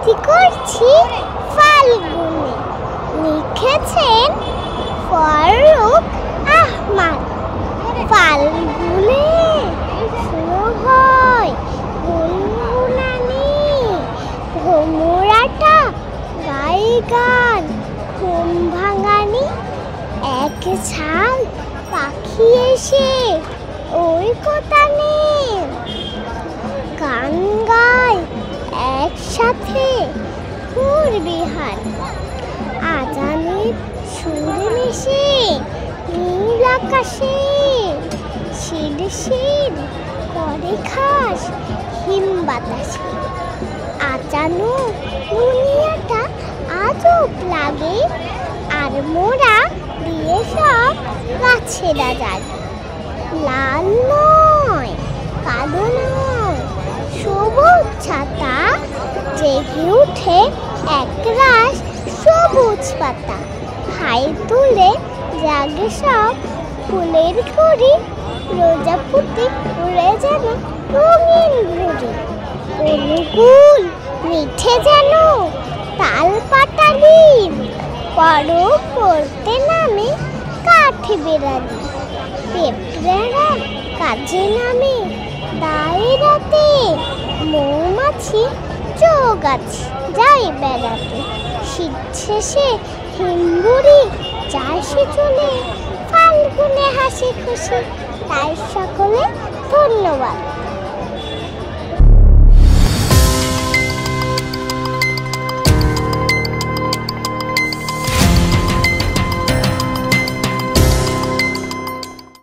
আবৃত্তি করছি ফাল্গুনে। লিখেছেন ফারুক আহমদ। ফাল্গুনে শুরু হয় গুনগুনানি, ভোমরাটা গাই গান ঘুম ভাঙানি। এক ঝাল পাখি এসে ওই কোতানে গান গায় একসাথে সুর বিহার। আজানের সুর মিশে নীল আকাশে শির শির করে খাস হিম বাতাসে। আচানো দুনিয়াটা আজব লাগে, আর মোরা দিয়ে সব গাছেরা জাগে। লাল নয় কালো নয় সবুজ ছাতা, জেগে উঠে একরাশ সবুজ পাতা। হাই তুলে জাগে সব ফুলের ঘুড়ি, প্রজাপতি উড়ে যেন রঙিন ঘুড়ি। অনুকূল মিঠে যেন তাল পাটালি, পরব পড়তে নামে কাঠে বেড়ালি। পেঁপড়েরা কাজে নামে দাঁড়াতে, মৌমাছি চৌগাছে যাই বেড়াতে। শীত শেষে হিমবুড়ি যায় সে চলে, ফাল্গুনে হাসি খুশি। তাই সকলে ধন্যবাদ।